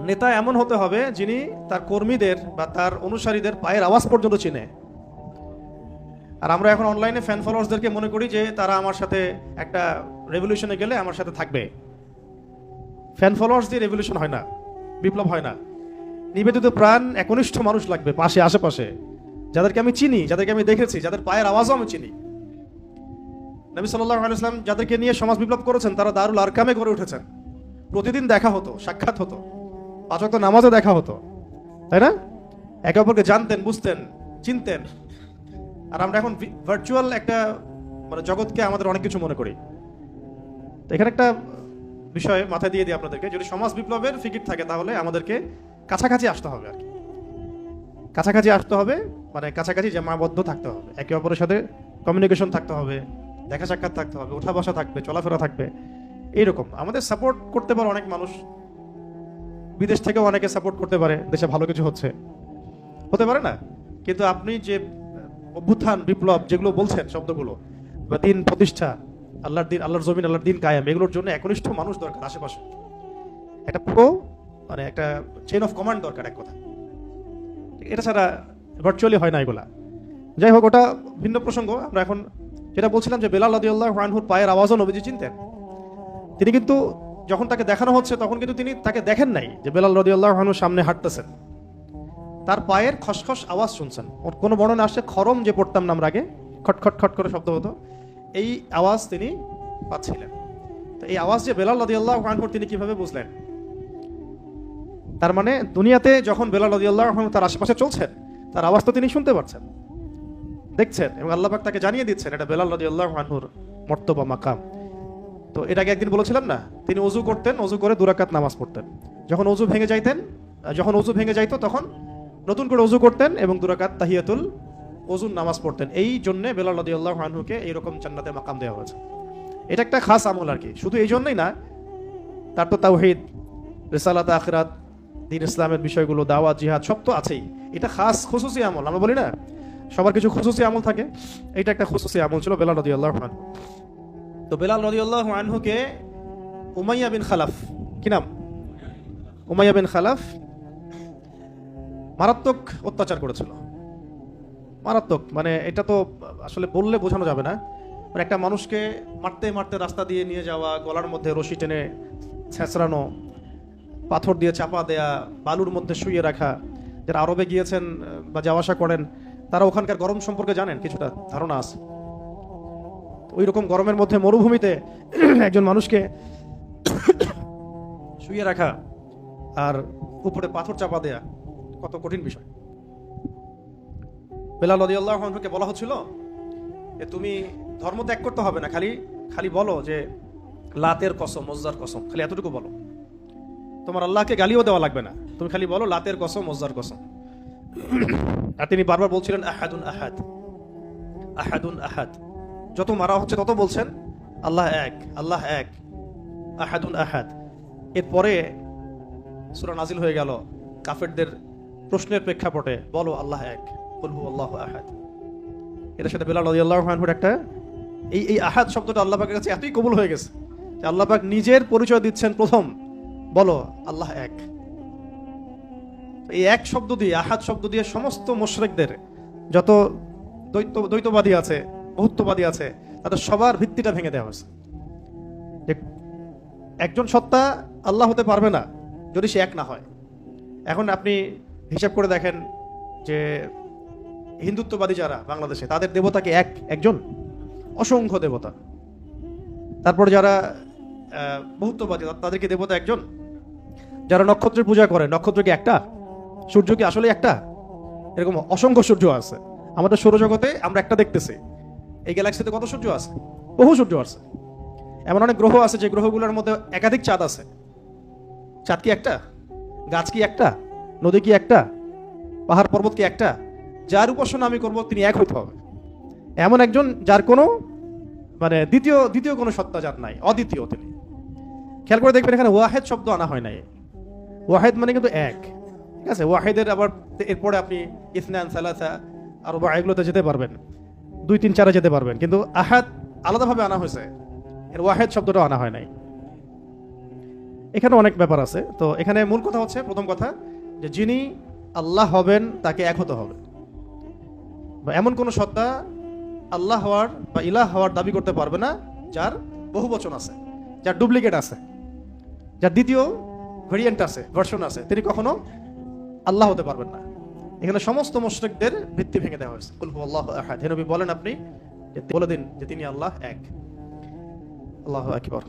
নেতা এমন হতে হবে যিনি তার কর্মীদের বা তার অনুসারীদের পায়ের আওয়াজ পর্যন্ত চিনে। আর আমরা এখন অনলাইনে ফ্যান ফলোয়ার্সদেরকে মনে করি যে তারা আমার সাথে একটা রেভলিউশনে গেলে আমার সাথে থাকবে। ফ্যান ফলোয়ার্স দিয়ে রেভলিউশন হয় না, বিপ্লব হয় না। নিবেদিত প্রাণ একনিষ্ঠ মানুষ লাগবে পাশে, আশেপাশে, যাদেরকে আমি চিনি, যাদেরকে আমি দেখেছি, যাদের পায়ের আওয়াজও আমি চিনি। নবী সাল্লাল্লাহু আলাইহি ওয়াসাল্লাম যাদেরকে নিয়ে সমাজ বিপ্লব করেছেন তারা দারুল আরকামে গড়ে উঠেছেন। প্রতিদিন দেখা হতো, সাক্ষাৎ হতো, 5 ওয়াক্ত নামাজও দেখা হতো, তাই না? একে অপরকে জানতেন, বুঝতেন, চিনতেন। আর আমরা এখন ভার্চুয়াল একটা জগৎকে আমাদের অনেক কিছু মনে করি। তো এখানে একটা বিষয় মাথায় দিয়ে দিই আপনাদেরকে, যদি সমাজ বিপ্লবের ফিকির থাকে তাহলে আমাদেরকে কাছাকাছি আসতে হবে। আর কি কাছাকাছি আসতে হবে, কাছাকাছি জামাবদ্ধ থাকতে হবে, একে অপরের সাথে কমিউনিকেশন থাকতে হবে, দেখা সাক্ষাৎ থাকতে হবে, ওঠা বসা থাকবে, চলাফেরা থাকবে। এইরকম আমাদের সাপোর্ট করতে পারে অনেক মানুষ, বিদেশ থেকেও অনেকে সাপোর্ট করতে পারে, দেশে ভালো কিছু হতে পারে না। কিন্তু আপনি যে অভ্যুত্থান, বিপ্লব যেগুলো বলছেন শব্দগুলো, বা দিন প্রতিষ্ঠা, আল্লাহর দিন, আল্লাহর জমিন, আল্লাহর দিন কায়েম, এগুলোর জন্য একনিষ্ঠ মানুষ দরকার আশেপাশে। একটা পুরো একটা চেইন অফ কমান্ড দরকার, এক কথা। এটা ছাড়া ভার্চুয়ালি হয় না এগুলা। যাই হোক, ওটা ভিন্ন প্রসঙ্গ। আমরা এখন যেটা বলছিলাম যে বেলাল রাদিয়াল্লাহু আনহুর পায়ের আওয়াজও নবীজি চিনতেন। তিনি কিন্তু যখন তাকে দেখানো হচ্ছে তখন কিন্তু তিনি তাকে দেখেন নাই যে বেলাল রাদিয়াল্লাহু আনহুর সামনে হাঁটতেছেন। তার পায়ের খসখস আওয়াজ শুনছেন। ওর কোনো বর্ণনা আসছে খরম যে পড়তাম না আমরা আগে, খটখট খট করে শব্দ হতো, এই আওয়াজ তিনি পাচ্ছিলেন। তো এই আওয়াজ যে বেলাল রাদিয়াল্লাহু আনহুর, তিনি কিভাবে বুঝলেন? তার মানে দুনিয়াতে যখন বেলাল রাদিয়াল্লাহু আনহু তার আশেপাশে চলছেন, তার আওয়াজ তো তিনি শুনতে পাচ্ছেন, দেখছেন, এবং আল্লাহ পাক তাকে জানিয়ে দিচ্ছেন এটা বেলাল রাদিয়াল্লাহু আনহুর মর্তবা, মাকাম। তো এটাকে একদিন বলেছিলাম না, তিনি ওযু করতেন, ওযু করে 2 রাকাত নামাজ পড়তেন। যখন ওযু ভেঙে যাইতো তখন নতুন করে ওযু করতেন এবং 2 রাকাত তাহিয়াতুল ওযুর নামাজ পড়তেন। এই জন্য বেলাল রাদিয়াল্লাহু আনহুকে এইরকম জান্নাতে মাকাম দেওয়া হয়েছে। এটা একটা খাস আমল আর কি। শুধু এই জন্যই না, তার তো তাওহীদ, রিসালাত, আখিরাত, দ্বীন ইসলামের বিষয়গুলো, দাওয়াত, জিহাদ সব তো আছেই। এটা খাস খুসুসি আমল। আমরা বলি না সবার কিছু খুসুসি আমল থাকে, এটা একটা খুসুসি আমল ছিল বেলাল রাদিয়াল্লাহু আনহু। তো বেলাল রাদিয়াল্লাহু আনহুকে উমাইয়া বিন খালাফ, কি নাম? উমাইয়া বিন খালাফ মারাত্মক অত্যাচার করেছিল। মারাত্মক, এটা তো আসলে বললে বোঝানো যাবে না। একটা মানুষকে মারতে মারতে রাস্তা দিয়ে নিয়ে যাওয়া, গলার মধ্যে রশি টেনে ছেঁচড়ানো, পাথর দিয়ে চাপা দেয়া, বালুর মধ্যে শুয়ে রাখা। যারা আরবে গিয়েছেন বা যাওয়া আসা করেন তারা ওখানকার গরম সম্পর্কে জানেন, কিছুটা ধারণা আছে। ওই রকম গরমের মধ্যে মরুভূমিতে একজন মানুষকে শুয়ে রাখা আর উপরে পাথর চাপা দেয়া কত কঠিন বিষয়। বেলাল রাদিয়াল্লাহু আনহুকে বলা হচ্ছিল যে তুমি ধর্ম ত্যাগ করতে হবে না, খালি বলো যে লাতের কসম, উজ্জার কসম, খালি এতটুকু বলো। তোমার আল্লাহকে গালিও দেওয়া লাগবে না, তুমি খালি বলো লাতের কসম, উজ্জার কসম। আর তিনি বারবার বলছিলেন আহাদুন আহাদ, আহাদুন আহাদ। যত মারা হচ্ছে তত বলছেন আল্লাহ এক, আল্লাহ এক, আহাদুন আহাদ। এরপরে সূরা নাজিল হয়ে গেল কাফেরদের প্রশ্নের প্রেক্ষাপটে, বলো আল্লাহ এক, কুল হুয়াল্লাহু আহাদ। এটার সাথে বেলাল রাদিয়াল্লাহু আনহুর একটা এই আহাদ শব্দটা আল্লাহ পাকের কাছে এতই কবুল হয়ে গেছে যে আল্লাহ পাক নিজের পরিচয় দিচ্ছেন প্রথম, বলো আল্লাহ এক। এই এক শব্দ দিয়ে, আহাদ শব্দ দিয়ে সমস্ত মুশরিকদের, যত দ্বৈতবাদী আছে, বহুত্ববাদী আছে, তাদের সবার ভিত্তিটা ভেঙে দেওয়া হয়েছে। যে একজন সত্তা আল্লাহ হতে পারবে না যদি সে এক না হয়। এখন আপনি হিসাব করে দেখেন যে হিন্দুত্ববাদী যারা বাংলাদেশে, তাদের দেবতা কি একজন? অসংখ্য দেবতা। তারপর যারা বহুত্ববাদী, তাদেরকে দেবতা একজন। যারা নক্ষত্রের পূজা করে, নক্ষত্র কি একটা? সূর্য কি আসলে একটা? এরকম অসংখ্য সূর্য আছে আমাদের সৌরজগতে, আমরা একটা দেখতেছি। এই গ্যালাক্সিতে কত সূর্য আছে? বহু সূর্য আছে। এমন অনেক গ্রহ আছে যে গ্রহগুলোর মধ্যে একাধিক চাঁদ আছে। চাঁদ কি একটা? গাছ কি একটা? নদী কি একটা? পাহাড় পর্বত কি একটা? যার উপাসনা আমি করবো তিনি এক হইতে হবে। এমন একজন যার কোনো দ্বিতীয় কোনো সত্তা যার নাই, অদ্বিতীয় তিনি। খেয়াল করে দেখবেন এখানে ওয়াহেদ শব্দ আনা হয় নাই। ওয়াহেদ মানে কিন্তু এক, ঠিক আছে? ওয়াহেদের আবার এরপরে আপনি ইসনান, সালাসা, আরবা এগুলোতে যেতে পারবেন, 2, 3, 4 যেতে পারবেন, কিন্তু আহাদ আলাদাভাবে আনা হয়েছে, এর ওয়াহেদ শব্দটা আনা হয় নাই। এখানে অনেক ব্যাপার আছে। তো এখানে মূল কথা হচ্ছে, প্রথম কথা যে যিনি আল্লাহ হবেন তাকে এক হতে হবে, বা এমন কোন সত্তা আল্লাহ হওয়ার বা ইলাহ হওয়ার দাবি করতে পারবে না যার বহু বচন আছে, যার ডুপ্লিকেট আছে, যার দ্বিতীয় ভেরিয়েন্ট আছে, ভার্সন আছে, তিনি কখনো আল্লাহ হতে পারবেন না। এখানে সমস্ত মুশরিকদের ভিত্তি ভেঙে দেওয়া হয়েছে। কুল হুয়াল্লাহু আহাদ, হে নবী বলেন আপনি যে বলে দিন যে তিনি আল্লাহ এক। আল্লাহু আকবার।